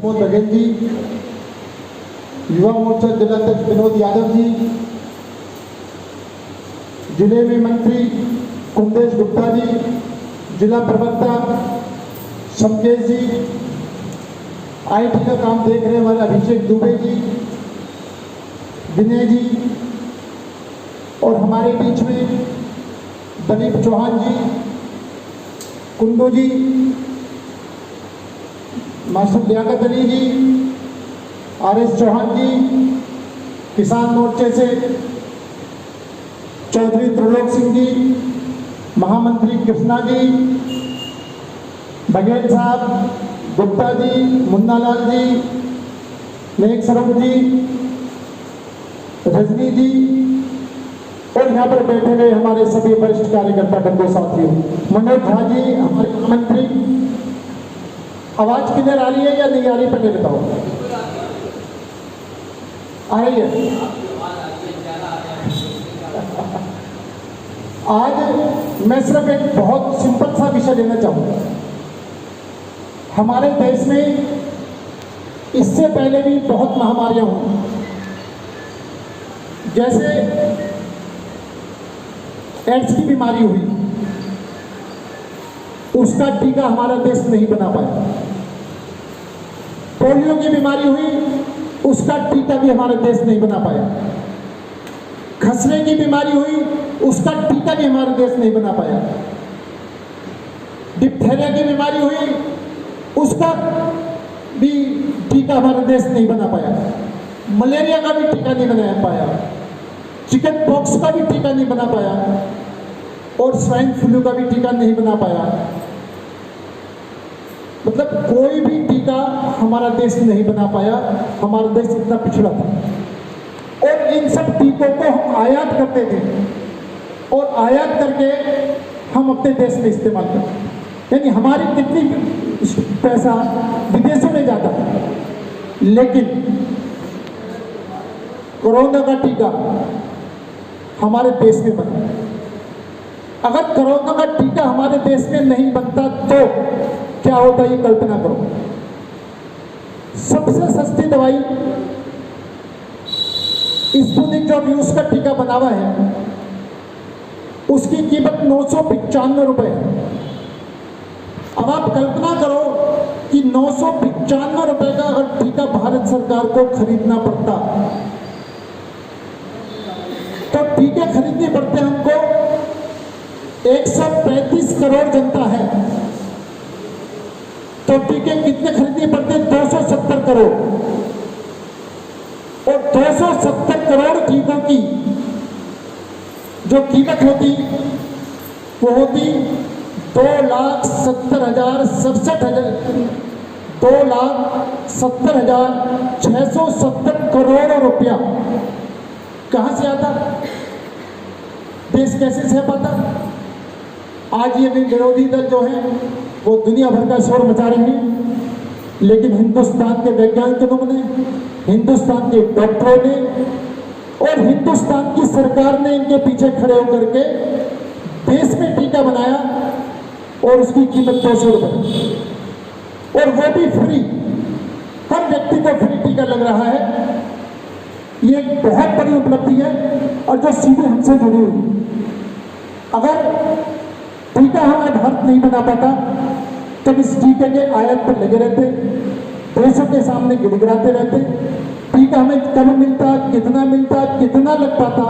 प्रमोद बघेल जी, युवा मोर्चा जिलाध्यक्ष विनोद यादव जी, जिले में मंत्री कुंदेश गुप्ता जी, जिला प्रवक्ता शमकेश जी, आईटी का काम देख रहे वाले अभिषेक दुबे जी, विनय जी, और हमारे बीच में दलीप चौहान जी, कुंडू जी, मास्टर लियाकत अली जी, आर.एस. चौहान जी, किसान मोर्चे से चौधरी त्रिलोक सिंह जी, महामंत्री कृष्णा जी, बघेल साहब, गुप्ता जी, मुन्नालाल जी, नेक स्वरूप जी, रजनी जी, और यहाँ पर बैठे हुए हमारे सभी वरिष्ठ कार्यकर्ता बंधु साथियों, मनोज झा जी, हमारे मंत्री। आवाज क्लियर आ रही है या नहीं आ रही, पहले बताओ। आ रही है? आज मैं सिर्फ एक बहुत सिंपल सा विषय लेना चाहूंगा। हमारे देश में इससे पहले भी बहुत महामारियां हुई, जैसे एड्स की बीमारी हुई, उसका टीका हमारा देश नहीं बना पाया। पोलियो की बीमारी हुई, उसका टीका भी हमारा देश नहीं बना पाया। खसरे की बीमारी हुई, उसका टीका भी हमारा देश नहीं बना पाया। डिप्थेरिया की बीमारी हुई, उसका भी टीका हमारा देश नहीं बना पाया। मलेरिया का भी टीका नहीं बना पाया। चिकन पॉक्स का भी टीका नहीं बना पाया, और स्वाइन फ्लू का भी टीका नहीं बना पाया। मतलब कोई भी टीका हमारा देश नहीं बना पाया। हमारा देश इतना पिछड़ा था, और इन सब टीकों को हम आयात करते थे, और आयात करके हम अपने देश में इस्तेमाल करते, यानी हमारी कितनी पैसा विदेशों में जाता है। लेकिन कोरोना का टीका हमारे देश में बना। अगर कोरोना का टीका हमारे देश में नहीं बनता तो क्या होता, ये कल्पना करो। सबसे सस्ती दवाई स्पुतनिक जो अभी उसका टीका बना हुआ है, उसकी कीमत 995 रुपए है। अब आप कल्पना करो कि 995 रुपए का अगर टीका भारत सरकार को खरीदना पड़ता, तो टीके खरीदने पड़ते हमको। 135 करोड़ जनता है, तो टीके कितने खरीदने पड़ते? 270 करोड़। और 270 करोड़ टीकों की जो कीमत होती, वो होती 2,70,670 करोड़ रुपया। कहां से आता? देश कैसे सह पाता? आज ये भी विरोधी दल जो है वो दुनिया भर का शोर मचा रहे हैं, लेकिन हिंदुस्तान के वैज्ञानिकों ने, हिंदुस्तान के डॉक्टरों ने और हिंदुस्तान की सरकार ने इनके पीछे खड़े होकर के देश में टीका बनाया, और उसकी कीमत 200 रुपए, और वो भी फ्री। हर व्यक्ति को फ्री टीका लग रहा है। ये एक बहुत बड़ी उपलब्धि है, और जो सीधे हमसे जुड़ी हुई। अगर टीका हमारा भारत नहीं बना पाता, तब इस टीके के आयात पर लगे रहते, देशों के सामने गिड़गिड़ाते रहते। टीका हमें कब मिलता, कितना मिलता, कितना लग पाता,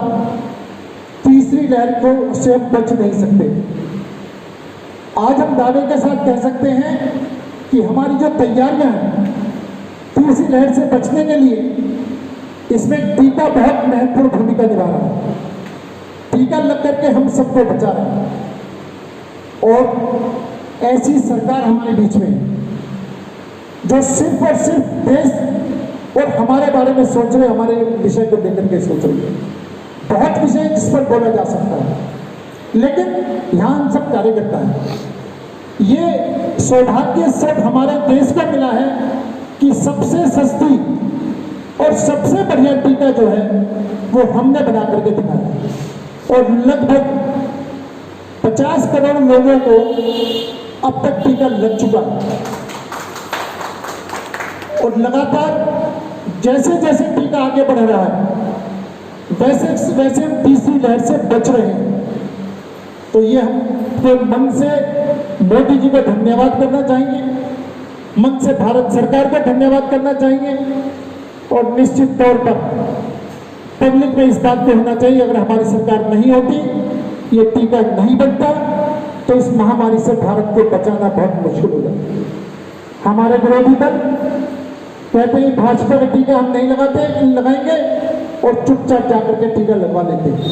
तीसरी लहर को से हम बच नहीं सकते। आज हम दावे के साथ कह सकते हैं कि हमारी जो तैयारियां हैं तीसरी लहर से बचने के लिए, इसमें टीका बहुत महत्वपूर्ण भूमिका निभा रहा है। टीका लग करके हम सबको बचा रहे हैं, और ऐसी सरकार हमारे बीच में है जो सिर्फ और सिर्फ देश और हमारे बारे में सोच रहे, हमारे विषय को लेकर के सोच रही है। बहुत विषय जिस पर बोला जा सकता है, लेकिन यहां हम सब कार्यकर्ता हैं। ये सौभाग्य सिर्फ हमारे देश को मिला है कि सबसे सस्ती और सबसे बढ़िया टीका जो है वो हमने बना करके दिखाया, और लगभग 50 करोड़ लोगों को अब तक टीका लग चुका है। और लगातार जैसे जैसे टीका आगे बढ़ रहा है वैसे वैसे हम तीसरी लहर से बच रहे हैं। तो ये हम तो मन से मोदी जी को धन्यवाद करना चाहेंगे, मन से भारत सरकार को धन्यवाद करना चाहेंगे और निश्चित तौर पर पब्लिक में इस बात पे होना चाहिए, अगर हमारी सरकार नहीं होती, ये टीका नहीं बनता, तो इस महामारी से भारत को बचाना बहुत मुश्किल हो जाता। हमारे विरोधी दल कहते हैं भाजपा का टीका हम नहीं लगाएंगे और चुपचाप जाकर के टीका लगवा लेते हैं।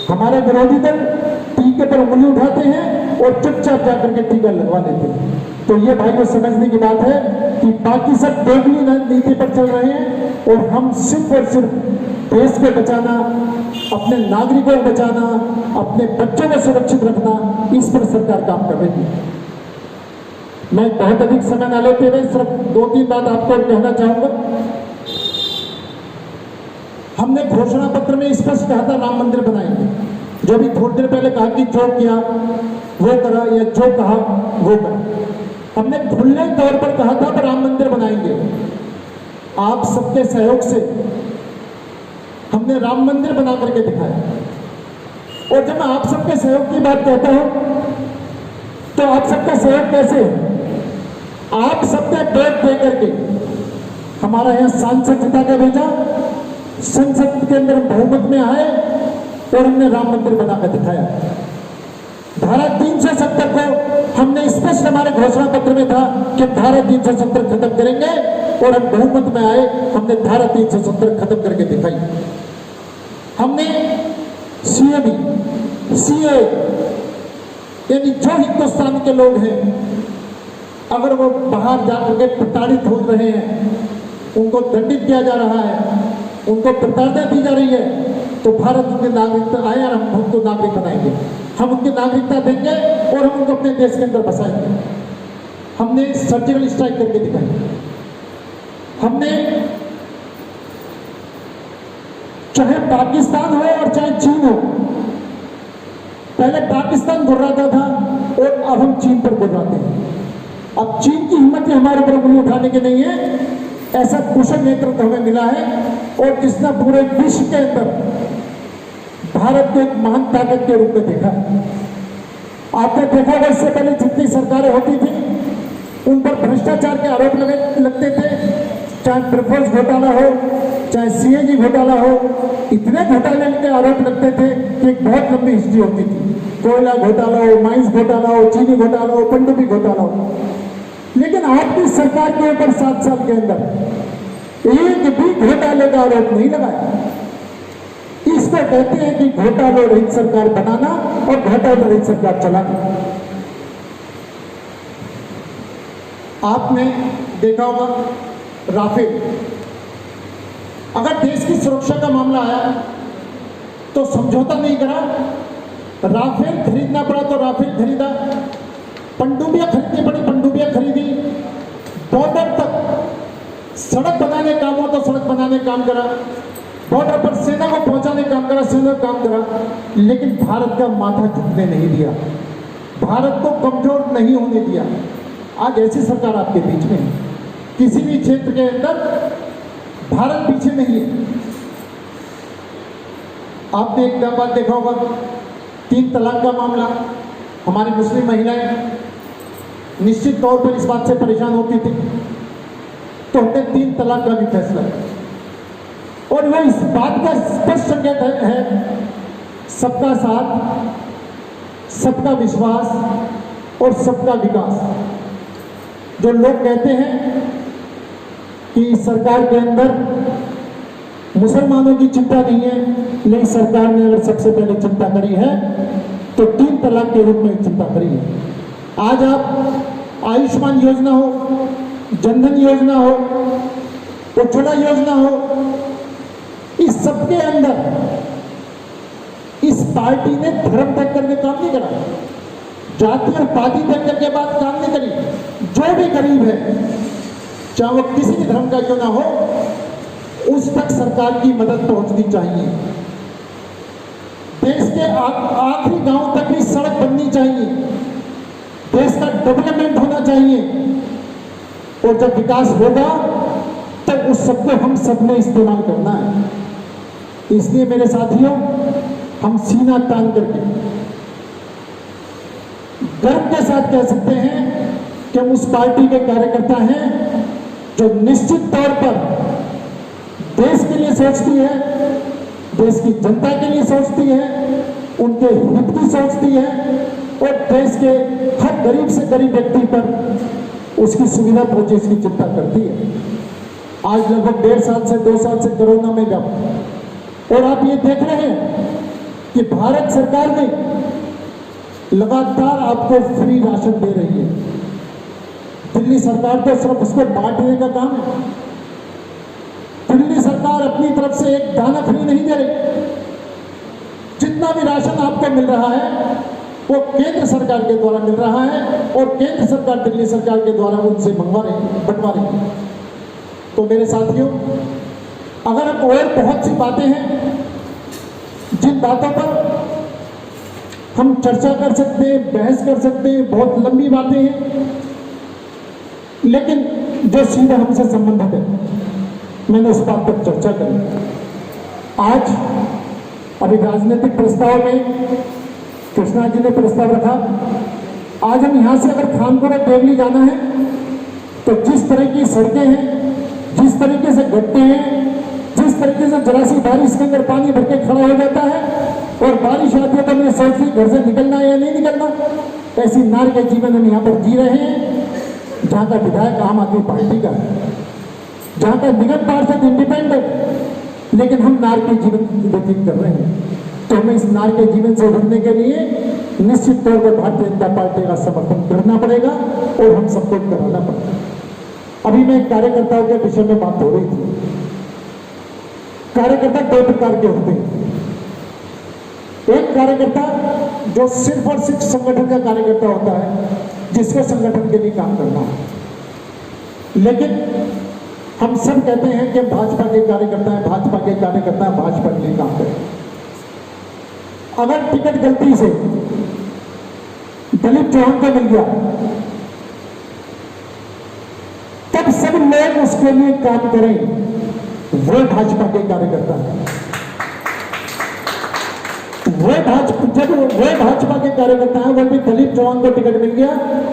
हमारे विरोधी दल टीके पर उंगली उठाते हैं और चुपचाप जाकर के टीका लगवा लेते हैं। तो ये भाई को समझने की बात है कि बाकी सब दोगली नीति पर चल रहे हैं और हम सिर्फ और सिर्फ देश को बचाना, अपने नागरिकों को बचाना, अपने बच्चों को सुरक्षित रखना, इस पर सरकार काम कर रही है। मैं बहुत अधिक समय न लेते हुए सिर्फ 2-3 बात आपको कहना चाहूंगा। हमने घोषणा पत्र में स्पष्ट कहा था राम मंदिर बनाएंगे, जो भी थोड़ी देर पहले कहा कि जो किया वो करा या जो कहा वो करा। हमने खुले तौर पर कहा था कि राम मंदिर बनाएंगे। आप सबके सहयोग से हमने राम मंदिर बना करके दिखाया। और जब मैं आप सबके सहयोग की बात कहता हूं तो आप सबका सहयोग कैसे है? आप सबने वोट दे करके हमारा यहां सांसद जिता के भेजा, संसद के अंदर बहुमत में आए और हमने राम मंदिर बनाकर दिखाया। धारा 370 को हमने स्पष्ट हमारे घोषणा पत्र में था कि धारा 370 खत्म करेंगे और हम बहुमत में आए, हमने धारा 370 खत्म करके दिखाई। हमने सीए यानी जो हिंदुस्तान के लोग हैं अगर वो बाहर जाकर के प्रताड़ित हो रहे हैं, उनको दंडित किया जा रहा है, उनको प्रताड़ना दी जा रही है, तो भारत उनकी नागरिकता आए और हम उनको नागरिक बनाएंगे। हम उनकी नागरिकता देंगे और हम उनको अपने देश के अंदर बसाएंगे। हमने सर्जिकल स्ट्राइक करके दिखाई। हमने चाहे पाकिस्तान हो और चाहे चीन हो, पहले पाकिस्तान गुर्राता था और अब हम चीन पर गुर्राते हैं। अब चीन की हिम्मत हमारे ऊपर उंगली उठाने की नहीं है। ऐसा कुशल नेतृत्व हमें मिला है और जिसने पूरे विश्व के अंदर भारत को एक महान ताकत के रूप में देखा। आपने देखा होगा इससे पहले जितनी सरकारें होती थी उन पर भ्रष्टाचार के आरोप लगते थे, चाहे प्रेफरेंस घोटाला हो, चाहे सीएजी घोटाला हो, इतने घोटाले के आरोप लगते थे कि एक बहुत लंबी हिस्ट्री होती थी। कोयला घोटाला हो, माइंस घोटाला हो, चीनी घोटाला हो, पनडुब्बी घोटाला हो। लेकिन आपकी सरकार के ऊपर 7 साल के अंदर एक भी घोटाले का आरोप नहीं लगाया। इसको कहते हैं कि घोटाला रहित सरकार बनाना और घोटाला रहित सरकार चलाना। आपने देखा होगा राफेल, अगर देश की सुरक्षा का मामला आया तो समझौता नहीं करा, राफेल खरीदना पड़ा तो राफेल खरीदा, पनडुब्बियां खरीदनी पड़ी, पनडुब्बियां खरीदी, बॉर्डर तक सड़क बनाने काम हो तो सड़क बनाने काम करा, बॉर्डर पर सेना को पहुंचाने काम करा, सेना काम करा, लेकिन भारत का माथा झुकने नहीं दिया, भारत को कमजोर नहीं होने दिया। आज ऐसी सरकार आपके बीच में है, किसी भी क्षेत्र के अंदर भारत पीछे नहीं है। आपने एक बात देखा होगा, 3 तलाक का मामला, हमारी मुस्लिम महिलाएं निश्चित तौर पर इस बात से परेशान होती थी, तो हमने 3 तलाक का भी फैसला किया। और वह इस बात का स्पष्ट संकेत है सबका साथ, सबका विश्वास और सबका विकास। जो लोग कहते हैं कि सरकार के अंदर मुसलमानों की चिंता नहीं है, लेकिन सरकार ने अगर सबसे पहले चिंता करी है तो 3 तलाक के रूप में चिंता करी है। आज आप आयुष्मान योजना हो, जनधन योजना हो, उज्ज्वला योजना हो, इस सबके अंदर इस पार्टी ने धर्म तक करके काम नहीं करा, जाति और पार्टी तक करके बात काम नहीं करी। जो भी गरीब है, चाहे वो किसी भी धर्म का क्यों ना हो, उस तक सरकार की मदद पहुंचनी चाहिए। देश के आखिरी गांव तक भी सड़क बननी चाहिए, देश का डेवलपमेंट होना चाहिए। और जब विकास होगा उस सबको हम सब ने इस्तेमाल करना है। इसलिए मेरे साथियों, हम सीना तान करके गर्व के साथ कह सकते हैं कि हम उस पार्टी के कार्यकर्ता हैं जो निश्चित तौर पर देश के लिए सोचती है, देश की जनता के लिए सोचती है, उनके हित की सोचती है और देश के हर गरीब से गरीब व्यक्ति पर उसकी सुविधा पहुंचे इसकी चिंता करती है। आज लगभग 1.5 साल से 2 साल से कोरोना में व्याप्त, और आप ये देख रहे हैं कि भारत सरकार ने लगातार आपको फ्री राशन दे रही है। दिल्ली सरकार तो सिर्फ उसको बांटने का काम है। दिल्ली सरकार अपनी तरफ से एक दाना फ्री नहीं दे रही। जितना भी राशन आपको मिल रहा है वो केंद्र सरकार के द्वारा मिल रहा है और केंद्र सरकार दिल्ली सरकार के द्वारा उनसे बंटवा रही है। तो मेरे साथियों, अगर अब और बहुत सी बातें हैं जिन बातों पर हम चर्चा कर सकते हैं, बहस कर सकते हैं, बहुत लंबी बातें हैं, लेकिन जो सीधे हमसे संबंधित है मैंने उस बात पर चर्चा करी। आज अभी राजनीतिक प्रस्ताव में कृष्णा जी ने प्रस्ताव रखा। आज हम यहां से अगर खानपुर और देवली जाना है तो जिस तरह की सड़कें हैं, जिस तरीके से गड्ढे हैं, जिस तरीके से जरा सी बारिश के अंदर पानी भर के खड़ा हो जाता है और बारिश आती है तो मैं सोचती घर से निकलना है या नहीं निकलना, ऐसी नार के जीवन हम यहाँ पर जी रहे हैं जहाँ का विधायक आम आदमी पार्टी का है, जहाँ का निगम पार्षद इंडिपेंडेंट, लेकिन हम नार के जीवन व्यतीत कर रहे हैं। तो हमें इस नार के जीवन से उभरने के लिए निश्चित तौर पर भारतीय जनता पार्टी का समर्थन करना पड़ेगा और हम सबको कराना पड़ेगा। अभी मैं कार्यकर्ताओं के विषय में बात हो रही थी। कार्यकर्ता 2 प्रकार के होते हैं। एक कार्यकर्ता जो सिर्फ और सिर्फ संगठन का कार्यकर्ता होता है, जिसको संगठन के लिए काम करना है। लेकिन हम सब कहते हैं कि भाजपा के कार्यकर्ता है, भाजपा के कार्यकर्ता है, भाजपा के लिए काम करें। अगर टिकट गलती से दलीप चौहान को मिल गया तब सब लोग उसके लिए काम करें, वो भाजपा के कार्यकर्ता है। जब वो भाजपा के कार्यकर्ता है, वो भी दलीप चौहान को टिकट मिल गया,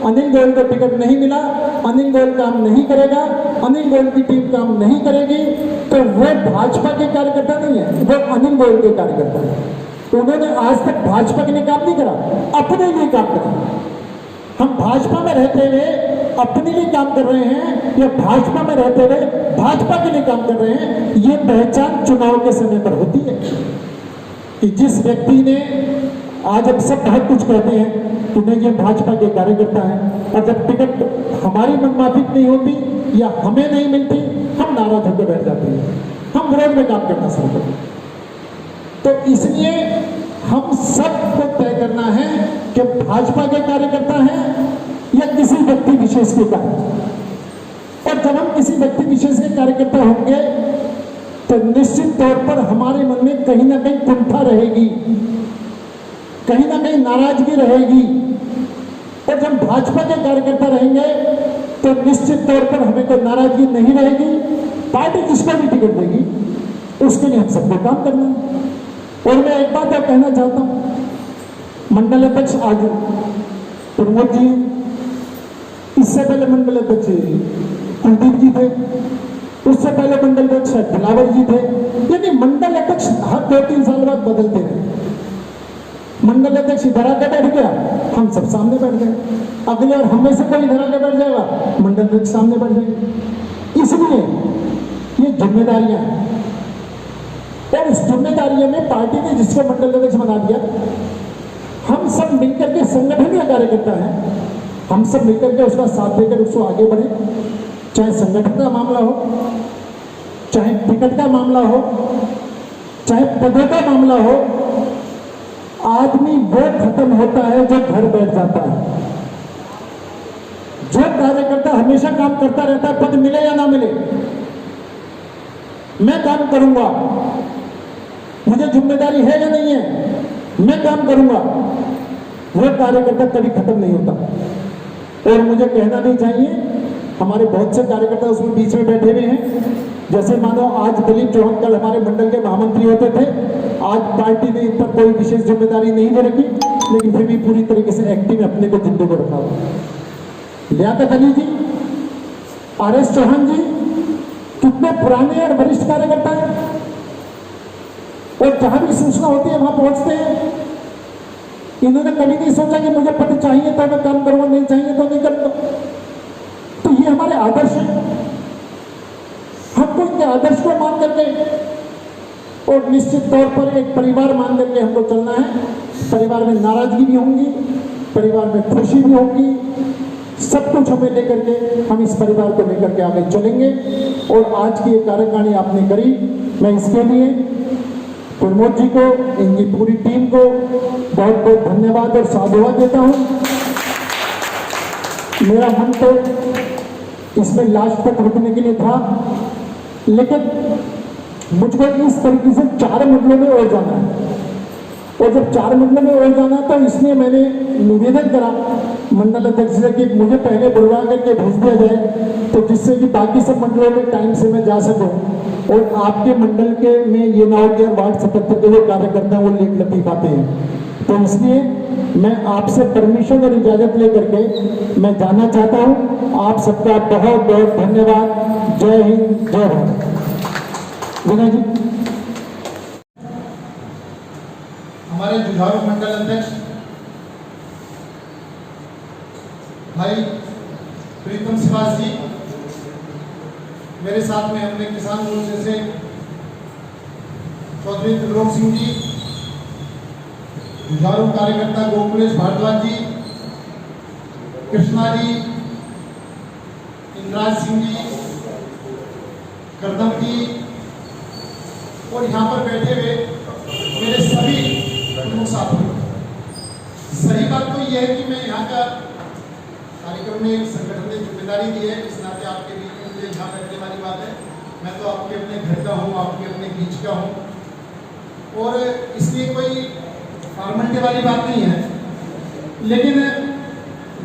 अनिल गोयल को टिकट नहीं मिला, अनिल गोयल काम नहीं करेगा, अनिल गोयल की टीम काम नहीं करेगी, तो वो भाजपा के कार्यकर्ता नहीं है, वो अनिल गोयल के कार्यकर्ता है। उन्होंने आज तक भाजपा के लिए काम नहीं करा, अपने लिए काम करा। हम भाजपा में रहते हुए अपने लिए काम कर रहे हैं या भाजपा में रहते हुए भाजपा के लिए काम कर रहे हैं, ये पहचान चुनाव के समय पर होती है कि जिस व्यक्ति ने, आज अब सब बहुत कुछ कहते हैं कि नहीं ये भाजपा के कार्यकर्ता है, और जब टिकट हमारी मनमाफिक नहीं होती या हमें नहीं मिलती, हम नाराज होकर बैठ जाते हैं, हम विरोध में काम करना शुरू करते हैं। तो इसलिए हम सबको तय करना है कि भाजपा के कार्यकर्ता हैं या किसी व्यक्ति विशेष के कार्यकर्ता। और जब हम किसी व्यक्ति विशेष के कार्यकर्ता होंगे तो निश्चित तौर पर हमारे मन में कहीं ना कहीं कुंठा रहेगी, कहीं ना कहीं नाराजगी रहेगी। और जब भाजपा के कार्यकर्ता रहेंगे तो निश्चित तौर पर हमें कोई नाराजगी नहीं रहेगी। पार्टी जिसको भी टिकट देगी उसके लिए हम सबको काम करना है। और मैं एक बात और कहना चाहता हूं, मंडल अध्यक्ष आज प्रमोद जी, इससे पहले मंडल अध्यक्ष कुलदीप जी थे, उससे पहले मंडल अध्यक्ष दिलावर जी थे, यानी मंडल अध्यक्ष हर 2-3 साल बाद बदलते रहे। मंडल अध्यक्ष इधर आकर बैठ गया, हम सब सामने बैठ गए, अगले और हमें से कोई इधर आकर बैठ जाएगा, मंडल अध्यक्ष सामने बैठ जाएंगे। इसलिए ये जिम्मेदारियां हैं और इस जिम्मेदारियों में पार्टी ने जिसको मंडल अध्यक्ष बना दिया, हम सब मिलकर के संगठन का कार्यकर्ता है, हम सब मिलकर के उसका साथ देकर उसको आगे बढ़े। चाहे संगठन का मामला हो, चाहे टिकट का मामला हो, चाहे पदों का मामला हो, आदमी वो खत्म होता है जो घर बैठ जाता है। जो कार्यकर्ता हमेशा काम करता रहता है, पद मिले या ना मिले, मैं काम करूंगा, मुझे जिम्मेदारी है या नहीं है, मैं काम करूंगा, वो कार्यकर्ता कभी खत्म नहीं होता। और मुझे कहना नहीं चाहिए, हमारे बहुत से कार्यकर्ता उसमें बीच में बैठे हुए हैं, जैसे मानो आज दिलीप चौहान कल हमारे मंडल के महामंत्री होते थे, आज पार्टी ने इन पर कोई विशेष जिम्मेदारी नहीं दे रखी, लेकिन फिर भी पूरी तरीके से एक्टिव अपने को जिंदगी को रखा हुआ। लियाकत अली जी, आर.एस. चौहान जी कितने पुराने और वरिष्ठ कार्यकर्ता हैं, और जहां भी सूचना होती है वहां पहुंचते हैं। इन्होंने कभी नहीं सोचा कि मुझे पद चाहिए तो मैं काम करूंगा, नहीं चाहिए तो नहीं करूंगा। तो ये हमारे आदर्श हैं, हमको इनके आदर्श को मान करके और निश्चित तौर पर एक परिवार मान करके हमको चलना है। परिवार में नाराजगी भी होंगी, परिवार में खुशी भी होगी, सब कुछ हमें लेकर के हम इस परिवार को लेकर के आगे चलेंगे। और आज की ये कार्यकारिणी आपने करी, मैं इसके लिए प्रमोद जी को, इनकी पूरी टीम को बहुत बहुत धन्यवाद और साधुवाद देता हूं। मेरा मन तो इसमें लास्ट तक रुकने के लिए था, लेकिन मुझको इस तरीके से 4 मंडलों में और जाना है, और जब 4 मंडलों में और जाना तो इसलिए मैंने निवेदन करा मंडल अध्यक्ष से कि मुझे पहले बुलवा करके भेज दिया जाए, तो जिससे कि बाकी सब मंडलों में टाइम से मैं जा सकूं और आपके मंडल के में ये ना हो कि वार्ड 77 के जो कार्यकर्ता वो लेट लतीफ आते हैं। तो इसलिए मैं आपसे परमिशन और इजाजत लेकर के मैं जाना चाहता हूं। आप सबका बहुत बहुत धन्यवाद। जय हिंद, जय भारत। विनय जी। हमारे जुझारू मंडल अध्यक्ष भाई प्रीतम सिवास जी, मेरे साथ में हमने किसान मोर्चे से चौधरी त्रिलोक सिंह जी, जुझारू कार्यकर्ता गोकुलेश भारद्वाज जी, कृष्णा जी, इंद्राज सिंह जी, करदम जी, और यहाँ पर बैठे हुए मेरे सभी प्रमुख साथी। सही बात तो यह है कि मैं यहाँ का कार्यक्रम में एक संगठन ने जिम्मेदारी दी है, इस नाते आपके बीच में मुझे यहाँ बैठने वाली बात है। मैं तो आपके अपने घर का हूँ, आपके अपने बीच का हूँ, और इसलिए कोई फॉर्मेलिटी वाली बात नहीं है। लेकिन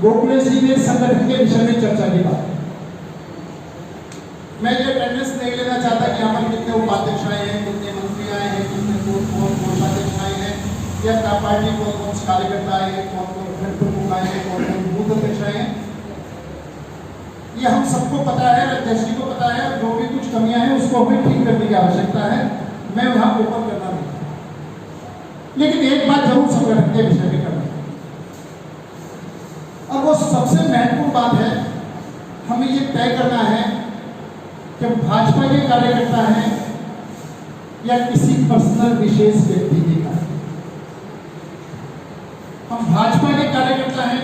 गोकुलेश जी ने संगठन के विषय में चर्चा की बात, मैं ये अटेंडेंस नहीं लेना चाहता कि यहाँ पर कितने उपाध्यक्ष आए हैं, कितने मंत्री आए हैं, कितने कोषाध्यक्ष आए हैं, या पार्टी कौन कौन से कार्यकर्ता आए हैं, कौन कौन खंड प्रमुख आए हैं, कौन कौन बूथ अध्यक्ष आए हैं, ये हम सबको पता है, अध्यक्ष जी को पता है। जो भी कुछ कमियां हैं उसको हमें ठीक करने की आवश्यकता है, मैं वहां ओपन करना नहीं। लेकिन एक बात जरूर संगठन के विषय में करना, और वो सबसे महत्वपूर्ण बात है, हमें ये तय करना है कि भाजपा के कार्यकर्ता हैं या किसी पर्सनल विशेष व्यक्ति के कार्यकर्ता। हम भाजपा के कार्यकर्ता हैं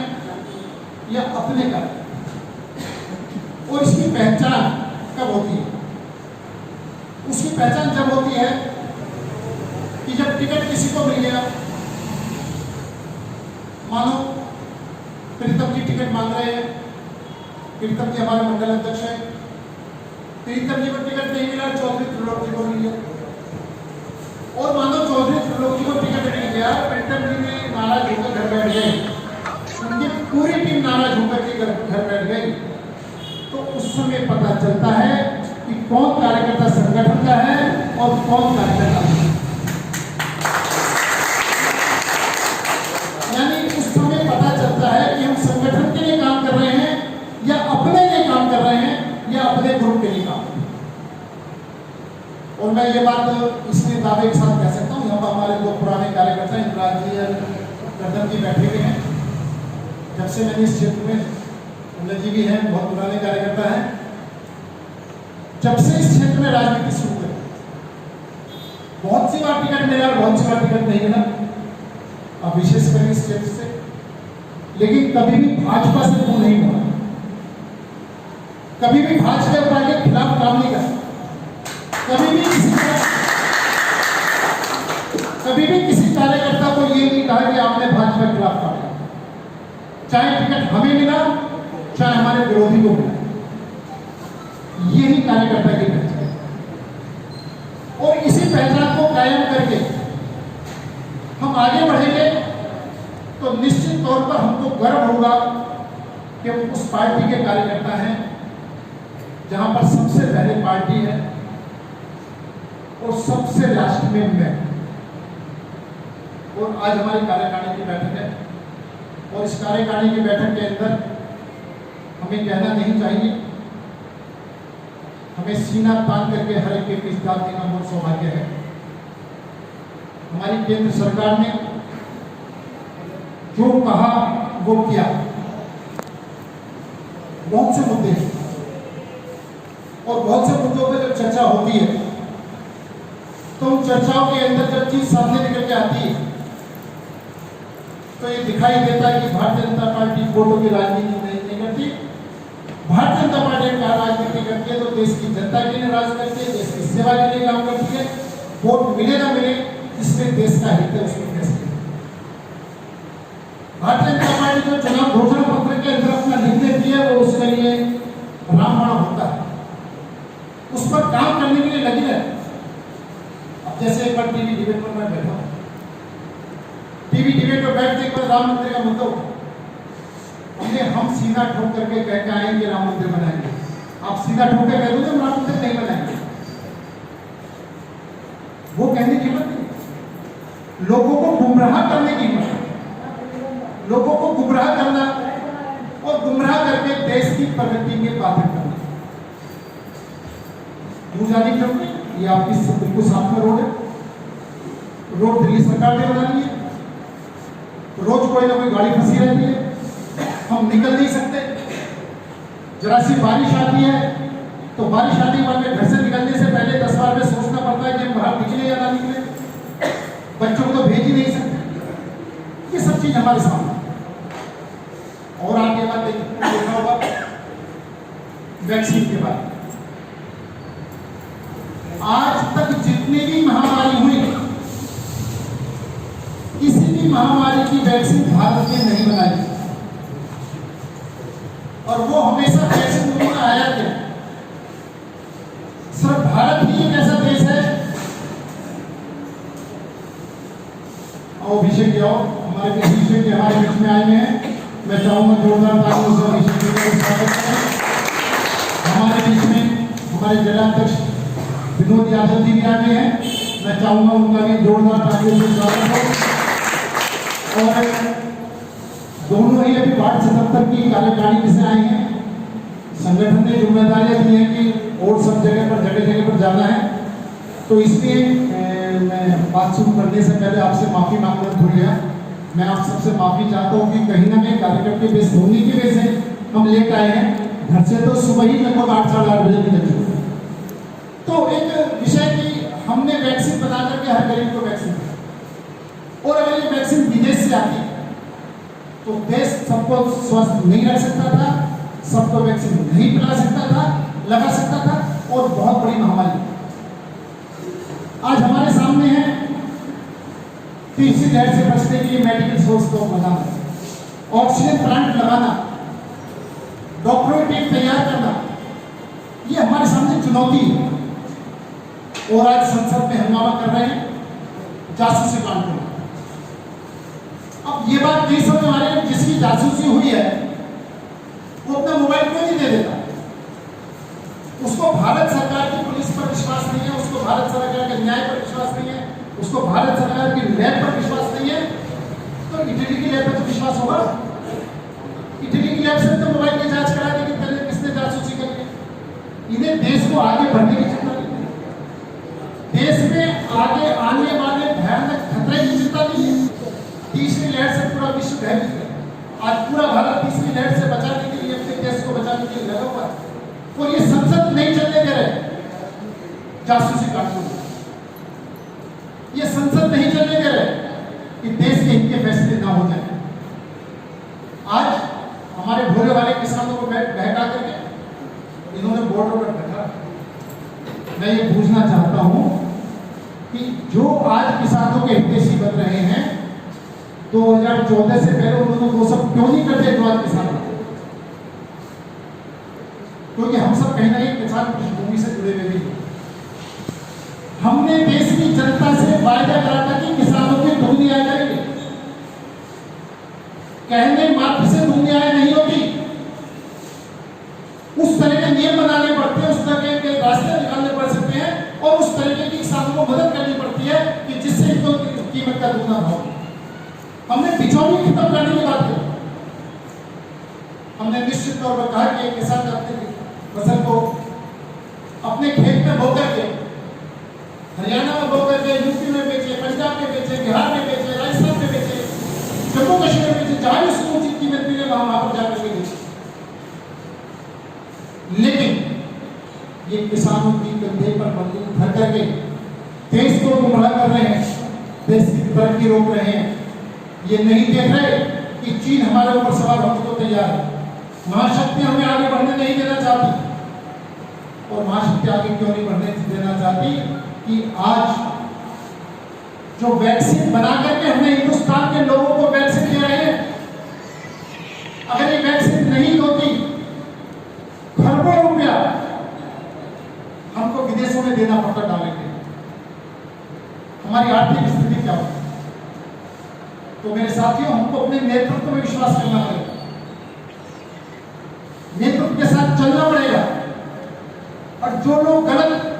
या अपने कार्यकर्ता, और इसकी पहचान कब होती है? उसकी पहचान जब होती है कि जब टिकट किसी को मिल गया, मानो प्रीतम जी टिकट मांग रहे हैं, प्रीतम जी हमारे मंडल अध्यक्ष हैं, प्रीतम जी को टिकट नहीं मिला, चौधरी त्रिलोक जी को मिल गया, और मानो चौधरी त्रिलोक जी को टिकट नहीं गया, प्रीतम जी ने नाराज होकर घर बैठ गए, उनकी पूरी टीम नाराज होकर के घर बैठ गई, तो उस समय पता चलता है कि कौन कार्यकर्ता संगठन का है और कौन कार्यकर्ता नहीं। यानी उस समय पता चलता है कि हम संगठन के लिए काम कर रहे हैं या अपने लिए काम कर रहे हैं या अपने ग्रुप के लिए काम कर रहे हैं। और मैं ये बात इसलिए दावे के साथ कह सकता हूँ, यहाँ पर हमारे 2 पुराने कार्यकर्ता इंद्राज जी और करदम जी बैठे हुए हैं। जब से मैंने इस क्षेत्र में, उन्नत जी भी हैं, बहुत पुराने कार्यकर्ता हैं, जब से इस क्षेत्र में राजनीति शुरू करी, बहुत सी बार टिकट मिला, बहुत सी बार टिकट नहीं मिला, अब विशेषकर इस क्षेत्र से, लेकिन कभी भी भाजपा से मुंह नहीं हुआ, कभी भी भाजपा के खिलाफ काम नहीं करा, कभी भी किसी कार्यकर्ता को ये नहीं कहा कि आपने भाजपा के खिलाफ काम किया, चाहे टिकट हमें मिला चाहे हमारे विरोधी को मिला। यही कार्यकर्ता की पहचान है, और इसी पहचान को कायम करके हम आगे बढ़ेंगे तो निश्चित तौर पर हमको गर्व होगा कि हम उस पार्टी के कार्यकर्ता हैं जहां पर सबसे पहले पार्टी है और सबसे लास्ट में मैं। और आज हमारी कार्यकारिणी की बैठक है और इस कार्यकारिणी की बैठक के अंदर हमें कहना नहीं चाहिए, हमें सीना तान करके हर एक के इस्तेमाल देना बहुत सौभाग्य है। हमारी केंद्र सरकार ने जो कहा वो किया। बहुत से मुद्दे हैं और बहुत से मुद्दों पर जब चर्चा होती है तो उन चर्चाओं के अंदर जब चीज सामने निकल के आती है तो ये दिखाई देता है कि भारतीय जनता पार्टी वोटों की राजनीति नहीं करती। भारतीय जनता पार्टी का राजनीति करती है तो देश की जनता के लिए राज करती है, देश की सेवा के लिए काम करती है। वोट मिले ना मिले, इसमें देश का हित है, उसमें फैसले। भारतीय जनता पार्टी जो चुनाव घोषणा पत्र के अंदर अपना लिख देती है वो उसके लिए रामबाण होता है, उस पर काम करने के लिए लगी है। अब जैसे एक बार टीवी डिबेट पर मैं बैठा, टीवी डिबेट पर बैठते एक बार राम मंदिर का मुद्दा हुआ, हमने हम सीधा ठोक करके कह के आएंगे राम मंदिर बनाएंगे। आप सीधा ठोक के कह दो हम राम मंदिर नहीं बनाएंगे, वो कहने की हिम्मत नहीं। लोगों को गुमराह करने की हिम्मत, लोगों को गुमराह करना और गुमराह करके देश की प्रगति में बाधित करना। यूं जाने क्यों नहीं, ये आपकी बिल्कुल साथ में रोड है, रोड दिल्ली सरकार ने बनानी है, रोज कोई ना कोई गाड़ी फंसी रहती है, हम निकल नहीं सकते। जरा सी बारिश आती है तो बारिश आने के बाद में घर से निकलने से पहले 10 बार में सोचना पड़ता है कि हम बाहर निकले या ना निकले, बच्चों को तो भेज ही नहीं सकते। ये सब चीज हमारे सामने। और आगे बात देखा होगा वैक्सीन के बारे में। आज तक जितनी भी महामारी हुई, किसी भी महामारी की वैक्सीन भारत ने नहीं बनाई और वो हमेशा वैक्सीन उन्होंने आया किया। सिर्फ भारत ही एक ऐसा देश है। अभिषेक जी आओ, हमारे अभिषेक जी हमारे बीच में आए हैं। मैं चाहूंगा जोरदार तालियों से अभिषेक जी का स्वागत करें। हमारे बीच में हमारे जिलाध्यक्ष विनोद यादव जी भी आ गए हैं, मैं चाहूंगा उनका भी जोरदार तालियों से स्वागत हो। और दोनों ही अभी वार्ड 77 की कार्यकारिणी से आए हैं। संगठन ने जिम्मेदारियां दी है कि और सब जगह पर जाना है, तो इसलिए मैं बात शुरू करने से पहले आपसे माफी मांगना भूल गया। मैं आप सबसे माफी चाहता हूँ कि कहीं ना कहीं कार्यक्रम के बेस होने की वजह से हम लेट आए हैं। घर से तो सुबह ही लगभग 8 साढ़े 8 बजे निकल। तो एक विषय की हमने वैक्सीन बना करके हर गरीब को वैक्सीन दी, और अगर ये वैक्सीन विदेश से आती तो देश सबको स्वस्थ नहीं रख सकता था, सबको वैक्सीन नहीं पिला सकता था, लगा सकता था, और बहुत बड़ी महामारी आज हमारे सामने है। तीसरी लहर से बचने के लिए मेडिकल सोर्स को बनाना, ऑक्सीजन प्लांट लगाना, डॉक्टरों की टीम तैयार करना, ये हमारे सामने चुनौती है। और आज संसद में हंगामा कर रहे हैं जासूसी कांड को। अब ये बात नहीं समझ आ रही है, जिसकी जासूसी हुई है वो अपना मोबाइल क्यों नहीं दे देता? उसको भारत सरकार की पुलिस पर विश्वास नहीं है, उसको भारत सरकार के न्याय पर विश्वास नहीं है, उसको भारत सरकार की लैब पर विश्वास नहीं है, तो इटली की लैब पर तो विश्वास होगा। इटली की लैब से तो मोबाइल की जांच करा दी कि पहले किसने जासूसी करी है। इन्हें देश को आगे बढ़ने की चिंता नहीं है, देश में आगे आने वाले भयानक खतरे की चिंता नहीं है। तीसरी लहर से पूरा विश्व भयभीत है। आज पूरा भारत तीसरी लहर से बचाने के लिए, अपने देश को बचाने के लिए लगा हुआ है, और ये संसद नहीं चलने दे रहे जासूसी कानून, ये संसद नहीं चलने दे रहे कि देश के हित के फैसले ना हो जाए। आज हमारे भोले वाले किसानों को बहका करके इन्होंने बॉर्डर पर रखा। मैं ये पूछना चाहता हूं कि जो आज किसानों के हितैषी बन रहे हैं, 2014 से पहले उन्होंने वो सब क्यों नहीं करते जो आज किसान? क्योंकि हम सब कहीं ना कहीं किसान पृष्ठभूमि से जुड़े हुए हैं। हमने देश की जनता से वायदा करा था कि किसानों की दूध न्याय करेंगे। कहने मात्र से दूध न्याय नहीं होती, उस तरह के नियम बनाने पड़ते हैं, उस तरह के रास्ते निकालने पड़ सकते हैं, और उस तरीके की किसानों को मदद करनी पड़ती है कि जिससे इनको कीमत का दुगना भाव। हमने बिचौली खत्म करने की बात की। हमने निश्चित तौर पर कहा कि एक किसान अपने फसल को अपने खेत में बो करके हरियाणा में बो करके यूपी में बेचे, पंजाब में बेचे, बिहार में बेचे, राजस्थान में बेचे, जम्मू कश्मीर में बेचे, जहां भी उसको उचित कीमत मिले वहां पर जाकर के बेचे। लेकिन ये किसानों की कंधे पर बंदूक धर करके देश को गुमराह कर रहे हैं, देश की तरक्की रोक रहे हैं। ये नहीं देख रहे कि चीन हमारे ऊपर सवार होने को तैयार है। महाशक्तियां हमें आगे बढ़ने नहीं देना चाहती। और महाशक्ति आगे क्यों नहीं बढ़ने देना चाहती कि आज जो वैक्सीन बना करके हमने हिंदुस्तान के लोगों को वैक्सीन दे रहे हैं, अगर ये वैक्सीन नहीं होती खरबों रुपया हमको विदेशों में देना पड़ता डालेंगे, हमारी आर्थिक स्थिति क्या होगी। तो मेरे साथियों, हमको अपने नेतृत्व में विश्वास करना पड़ेगा, नेतृत्व के साथ चलना पड़ेगा। और जो लोग गलत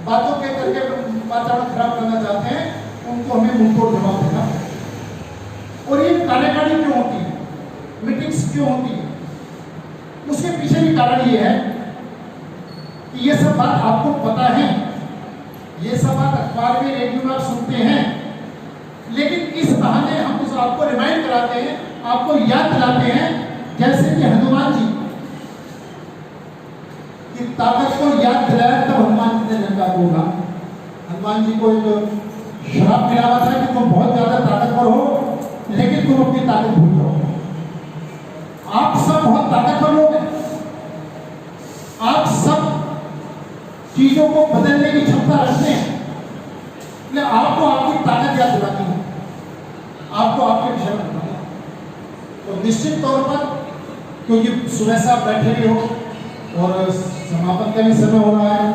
बातों के करके वातावरण खराब करना चाहते हैं, उनको हमें मुंहतोड़ जवाब देना पड़ेगा। और ये कार्यकारिणी क्यों होती है, मीटिंग्स क्यों होती है, उसके पीछे भी कारण ये है कि ये सब बात आपको पता है, ये सब बात अखबार में, रेडियो में आप सुनते हैं, लेकिन इस बहाने हम उस आपको रिमाइंड कराते हैं, आपको याद दिलाते हैं, जैसे कि हनुमान जी की ताकत को याद दिलाया तब हनुमान जी ने लंका को उड़ा। हनुमान जी को एक श्राप मिला हुआ था कि तुम बहुत ज्यादा ताकतवर हो, लेकिन तुम अपनी ताकत भूल जाओ। आप सब बहुत ताकतवर लोग हैं, आप सब चीजों को बदलने की क्षमता रखते हैं, इसलिए आपको आपकी ताकत याद दिलाती है, आपको आपके विषय में बताना। तो निश्चित तौर पर, क्योंकि सुबह से आप बैठे भी हो और समापन का भी समय हो रहा है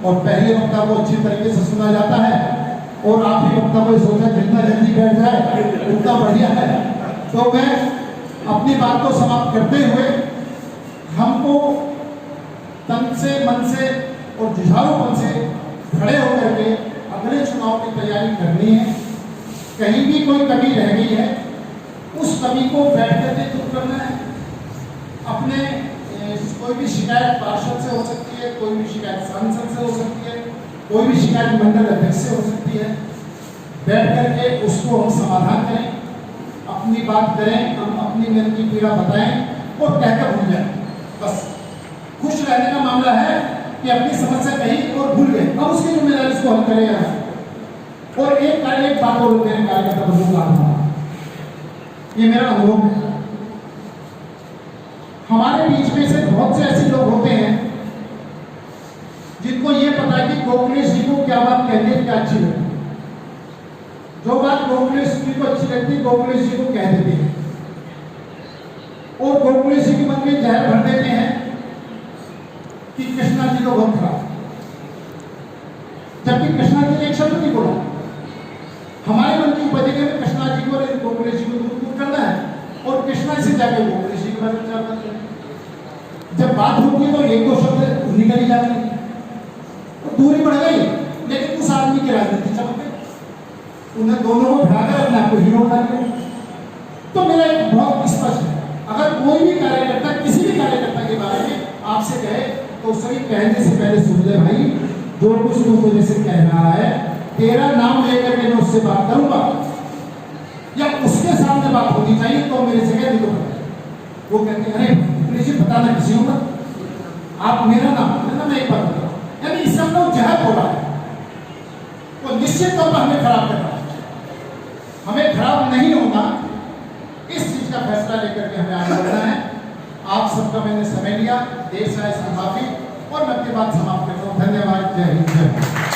और पहले वक्ता को अच्छी तरीके से सुना जाता है और आखिरी वक्ता को सोचा जितना जल्दी बैठ जाए उतना बढ़िया है। तो मैं अपनी बात को समाप्त करते हुए, हमको तन से, मन से और जुझारूपन से खड़े होकर के अगले चुनाव की तैयारी करनी है। कहीं भी कोई कमी रह गई है, उस कमी को बैठ करके दूर करना है। अपने कोई भी शिकायत पार्षद से हो सकती है, कोई भी शिकायत सांसद से हो सकती है, कोई भी शिकायत मंडल अध्यक्ष से हो सकती है। बैठ करके उसको हम समाधान करें, अपनी बात करें, हम अपनी मन की पीड़ा बताएं और कहकर भूल जाएं। बस खुश रहने का मामला है कि अपनी समस्या कही और भूल गए, अब उसकी जिम्मेदारी इसको हल करेगा। और एक बात और मेरे कार्यकर्ता बंधुओं का, ये मेरा अनुभव है, हमारे बीच में से बहुत से ऐसे लोग होते हैं जिनको ये पता है कि गोखलेश जी को क्या बात कहनी है, क्या अच्छी लगती है। जो बात गोखलेश जी को अच्छी लगती है, गोखलेश जी को कह देते हैं और गोखलेश जी के मन में जहर भर देते हैं कि कृष्णा जी को बहुत खराब, जबकि कृष्णा जी ने एक शब्द नहीं बोला। हमारे मन की उपज में कृष्णा जी को और गोखलेश जी को दूर करना है और कृष्णा से जाकर गोखलेश जी के बारे में विचार करते हैं। जब बात होती है तो एक दो शब्द निकल ही जाते हैं, तो दूरी बढ़ गई, लेकिन उस आदमी की राजनीति चमक गई, उन्हें दोनों को भिड़ाकर अपने आपको हीरो बना दिया। तो मेरा एक बहुत स्पष्ट है, अगर कोई भी कार्यकर्ता किसी भी कार्यकर्ता के बारे में आपसे कहे तो सही कहने से पहले सुन ले भाई, जो कुछ तू मुझे से कह रहा है, तेरा नाम लेकर के मैं उससे बात करूंगा या उसके सामने बात होनी चाहिए तो मेरे से कह दो। वो कहते हैं अरे मुझे बताना किसी को मत, आप मेरा नाम लेना, मैं एक बार बता, यानी इसका मतलब जहर हो रहा है, वो निश्चित तौर पर हमें खराब कर रहा है। हमें खराब नहीं होना, इस चीज का फैसला लेकर के हमें आगे बढ़ना है। आप सबका मैंने समय लिया, देर से आए माफी, और मैं अपनी बात समाप्त करता हूँ। धन्यवाद, जय हिंद, जय भारत।